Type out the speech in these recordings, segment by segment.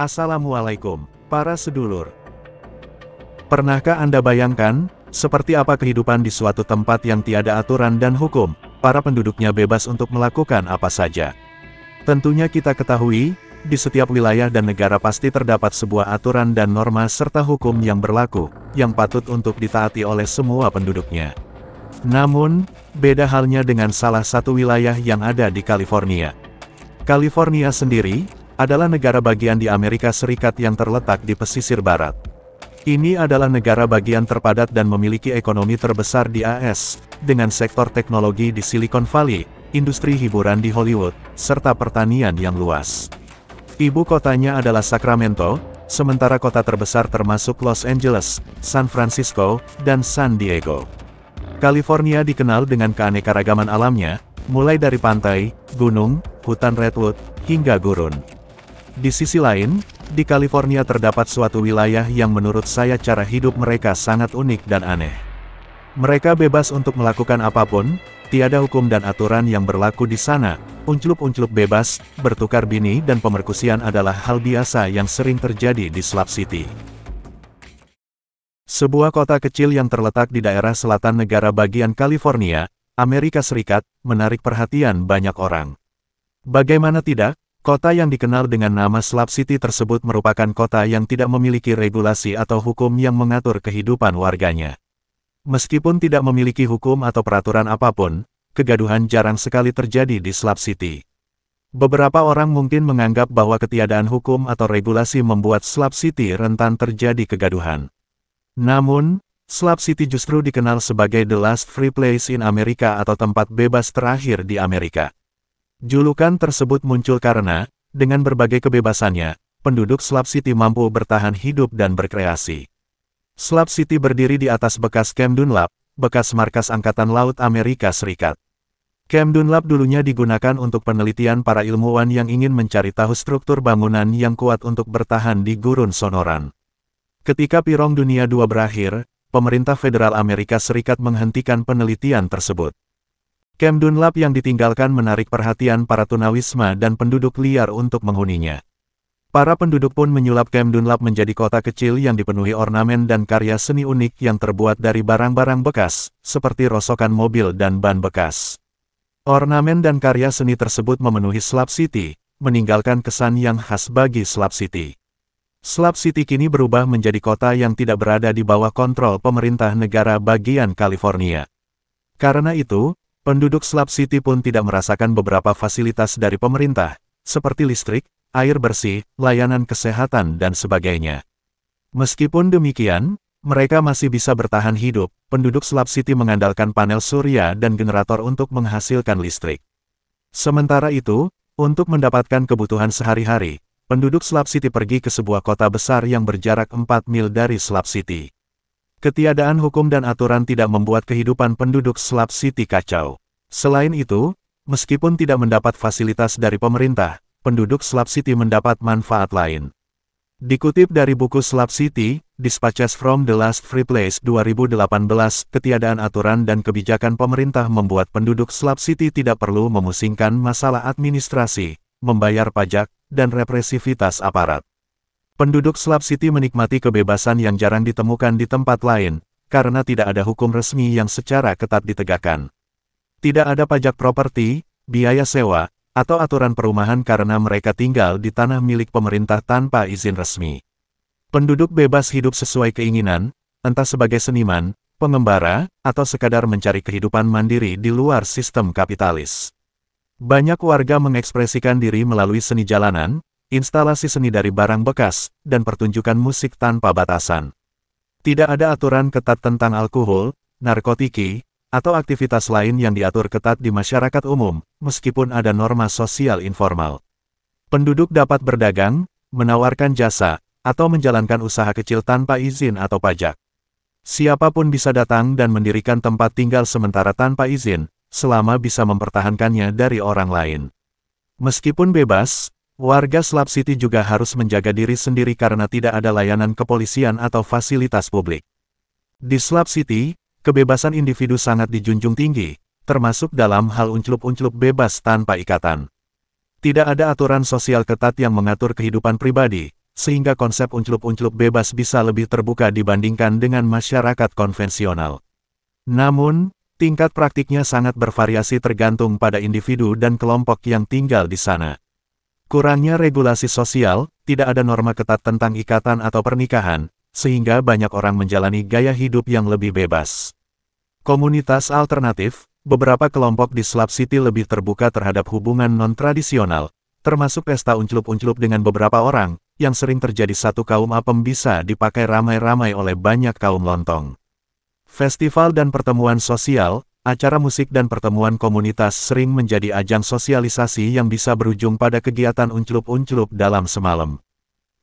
Assalamualaikum, para sedulur. Pernahkah Anda bayangkan, seperti apa kehidupan di suatu tempat yang tiada aturan dan hukum, para penduduknya bebas untuk melakukan apa saja? Tentunya kita ketahui, di setiap wilayah dan negara pasti terdapat sebuah aturan dan norma serta hukum yang berlaku, yang patut untuk ditaati oleh semua penduduknya. Namun, beda halnya dengan salah satu wilayah yang ada di California. California sendiri adalah negara bagian di Amerika Serikat yang terletak di pesisir barat. Ini adalah negara bagian terpadat dan memiliki ekonomi terbesar di AS, dengan sektor teknologi di Silicon Valley, industri hiburan di Hollywood, serta pertanian yang luas. Ibu kotanya adalah Sacramento, sementara kota terbesar termasuk Los Angeles, San Francisco, dan San Diego. California dikenal dengan keanekaragaman alamnya, mulai dari pantai, gunung, hutan redwood, hingga gurun. Di sisi lain, di California terdapat suatu wilayah yang menurut saya cara hidup mereka sangat unik dan aneh. Mereka bebas untuk melakukan apapun, tiada hukum dan aturan yang berlaku di sana, unclup-unclup bebas, bertukar bini dan pemerkusian adalah hal biasa yang sering terjadi di Slab City. Sebuah kota kecil yang terletak di daerah selatan negara bagian California, Amerika Serikat, menarik perhatian banyak orang. Bagaimana tidak? Kota yang dikenal dengan nama Slab City tersebut merupakan kota yang tidak memiliki regulasi atau hukum yang mengatur kehidupan warganya. Meskipun tidak memiliki hukum atau peraturan apapun, kegaduhan jarang sekali terjadi di Slab City. Beberapa orang mungkin menganggap bahwa ketiadaan hukum atau regulasi membuat Slab City rentan terjadi kegaduhan. Namun, Slab City justru dikenal sebagai The Last Free Place in America atau tempat bebas terakhir di Amerika. Julukan tersebut muncul karena, dengan berbagai kebebasannya, penduduk Slab City mampu bertahan hidup dan berkreasi. Slab City berdiri di atas bekas Camp Dunlap, bekas markas Angkatan Laut Amerika Serikat. Camp Dunlap dulunya digunakan untuk penelitian para ilmuwan yang ingin mencari tahu struktur bangunan yang kuat untuk bertahan di gurun Sonoran. Ketika Perang Dunia II berakhir, pemerintah federal Amerika Serikat menghentikan penelitian tersebut. Camp Dunlap yang ditinggalkan menarik perhatian para tunawisma dan penduduk liar untuk menghuninya. Para penduduk pun menyulap Camp Dunlap menjadi kota kecil yang dipenuhi ornamen dan karya seni unik yang terbuat dari barang-barang bekas, seperti rosokan mobil dan ban bekas. Ornamen dan karya seni tersebut memenuhi Slab City, meninggalkan kesan yang khas bagi Slab City. Slab City kini berubah menjadi kota yang tidak berada di bawah kontrol pemerintah negara bagian California. Karena itu, penduduk Slab City pun tidak merasakan beberapa fasilitas dari pemerintah, seperti listrik, air bersih, layanan kesehatan dan sebagainya. Meskipun demikian, mereka masih bisa bertahan hidup. Penduduk Slab City mengandalkan panel surya dan generator untuk menghasilkan listrik. Sementara itu, untuk mendapatkan kebutuhan sehari-hari, penduduk Slab City pergi ke sebuah kota besar yang berjarak 4 mil dari Slab City. Ketiadaan hukum dan aturan tidak membuat kehidupan penduduk Slab City kacau. Selain itu, meskipun tidak mendapat fasilitas dari pemerintah, penduduk Slab City mendapat manfaat lain. Dikutip dari buku Slab City, Dispatches from the Last Free Place 2018, ketiadaan aturan dan kebijakan pemerintah membuat penduduk Slab City tidak perlu memusingkan masalah administrasi, membayar pajak, dan represivitas aparat. Penduduk Slab City menikmati kebebasan yang jarang ditemukan di tempat lain, karena tidak ada hukum resmi yang secara ketat ditegakkan. Tidak ada pajak properti, biaya sewa, atau aturan perumahan karena mereka tinggal di tanah milik pemerintah tanpa izin resmi. Penduduk bebas hidup sesuai keinginan, entah sebagai seniman, pengembara, atau sekadar mencari kehidupan mandiri di luar sistem kapitalis. Banyak warga mengekspresikan diri melalui seni jalanan, instalasi seni dari barang bekas, dan pertunjukan musik tanpa batasan. Tidak ada aturan ketat tentang alkohol, narkotika, atau aktivitas lain yang diatur ketat di masyarakat umum, meskipun ada norma sosial informal. Penduduk dapat berdagang, menawarkan jasa, atau menjalankan usaha kecil tanpa izin atau pajak. Siapapun bisa datang dan mendirikan tempat tinggal sementara tanpa izin, selama bisa mempertahankannya dari orang lain. Meskipun bebas, warga Slab City juga harus menjaga diri sendiri karena tidak ada layanan kepolisian atau fasilitas publik. Di Slab City, kebebasan individu sangat dijunjung tinggi, termasuk dalam hal unclup-unclup bebas tanpa ikatan. Tidak ada aturan sosial ketat yang mengatur kehidupan pribadi, sehingga konsep unclup-unclup bebas bisa lebih terbuka dibandingkan dengan masyarakat konvensional. Namun, tingkat praktiknya sangat bervariasi tergantung pada individu dan kelompok yang tinggal di sana. Kurangnya regulasi sosial, tidak ada norma ketat tentang ikatan atau pernikahan, sehingga banyak orang menjalani gaya hidup yang lebih bebas. Komunitas alternatif, beberapa kelompok di Slab City lebih terbuka terhadap hubungan non-tradisional, termasuk pesta unclup-unclup dengan beberapa orang, yang sering terjadi satu kaum apem bisa dipakai ramai-ramai oleh banyak kaum lontong. Festival dan pertemuan sosial, acara musik dan pertemuan komunitas sering menjadi ajang sosialisasi yang bisa berujung pada kegiatan unclup-unclup dalam semalam.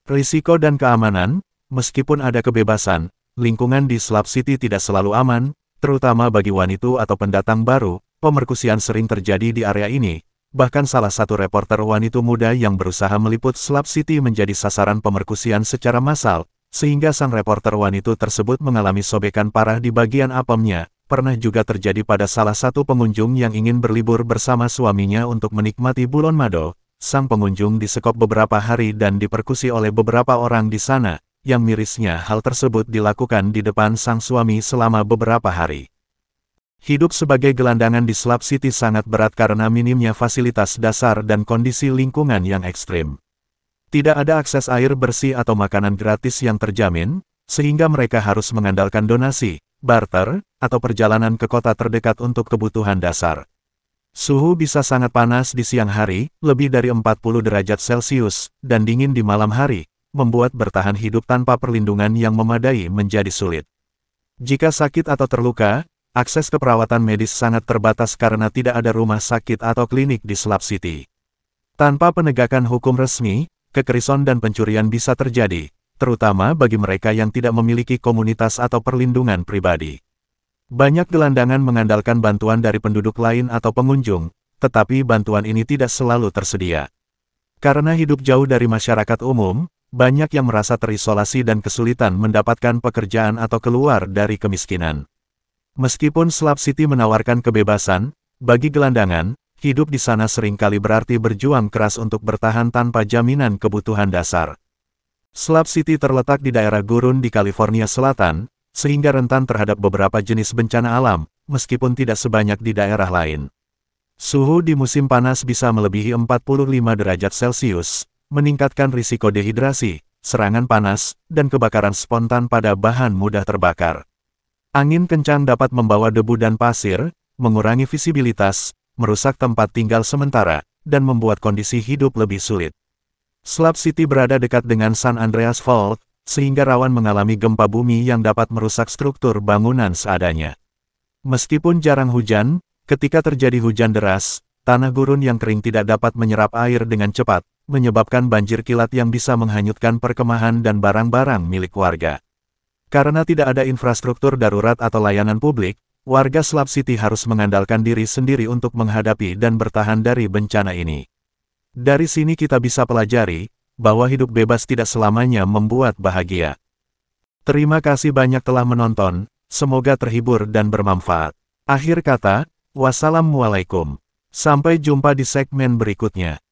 Risiko dan keamanan, meskipun ada kebebasan, lingkungan di Slab City tidak selalu aman, terutama bagi wanita atau pendatang baru. Pemerkosaan sering terjadi di area ini, bahkan salah satu reporter wanita muda yang berusaha meliput Slab City menjadi sasaran pemerkosaan secara massal, sehingga sang reporter wanita tersebut mengalami sobekan parah di bagian apemnya. Pernah juga terjadi pada salah satu pengunjung yang ingin berlibur bersama suaminya untuk menikmati bulan madu. Sang pengunjung disekop beberapa hari dan diperkusi oleh beberapa orang di sana. Yang mirisnya hal tersebut dilakukan di depan sang suami selama beberapa hari. Hidup sebagai gelandangan di Slab City sangat berat karena minimnya fasilitas dasar dan kondisi lingkungan yang ekstrim. Tidak ada akses air bersih atau makanan gratis yang terjamin, sehingga mereka harus mengandalkan donasi, barter, atau perjalanan ke kota terdekat untuk kebutuhan dasar. Suhu bisa sangat panas di siang hari, lebih dari 40 derajat Celcius, dan dingin di malam hari, membuat bertahan hidup tanpa perlindungan yang memadai menjadi sulit. Jika sakit atau terluka, akses ke perawatan medis sangat terbatas karena tidak ada rumah sakit atau klinik di Slab City. Tanpa penegakan hukum resmi, kekerasan dan pencurian bisa terjadi, terutama bagi mereka yang tidak memiliki komunitas atau perlindungan pribadi. Banyak gelandangan mengandalkan bantuan dari penduduk lain atau pengunjung, tetapi bantuan ini tidak selalu tersedia. Karena hidup jauh dari masyarakat umum, banyak yang merasa terisolasi dan kesulitan mendapatkan pekerjaan atau keluar dari kemiskinan. Meskipun Slab City menawarkan kebebasan, bagi gelandangan, hidup di sana seringkali berarti berjuang keras untuk bertahan tanpa jaminan kebutuhan dasar. Slab City terletak di daerah gurun di California Selatan, sehingga rentan terhadap beberapa jenis bencana alam, meskipun tidak sebanyak di daerah lain. Suhu di musim panas bisa melebihi 45 derajat Celcius, meningkatkan risiko dehidrasi, serangan panas, dan kebakaran spontan pada bahan mudah terbakar. Angin kencang dapat membawa debu dan pasir, mengurangi visibilitas, merusak tempat tinggal sementara, dan membuat kondisi hidup lebih sulit. Slab City berada dekat dengan San Andreas Fault, sehingga rawan mengalami gempa bumi yang dapat merusak struktur bangunan seadanya. Meskipun jarang hujan, ketika terjadi hujan deras, tanah gurun yang kering tidak dapat menyerap air dengan cepat, menyebabkan banjir kilat yang bisa menghanyutkan perkemahan dan barang-barang milik warga. Karena tidak ada infrastruktur darurat atau layanan publik, warga Slab City harus mengandalkan diri sendiri untuk menghadapi dan bertahan dari bencana ini. Dari sini kita bisa pelajari, bahwa hidup bebas tidak selamanya membuat bahagia. Terima kasih banyak telah menonton, semoga terhibur dan bermanfaat. Akhir kata, wassalamualaikum. Sampai jumpa di segmen berikutnya.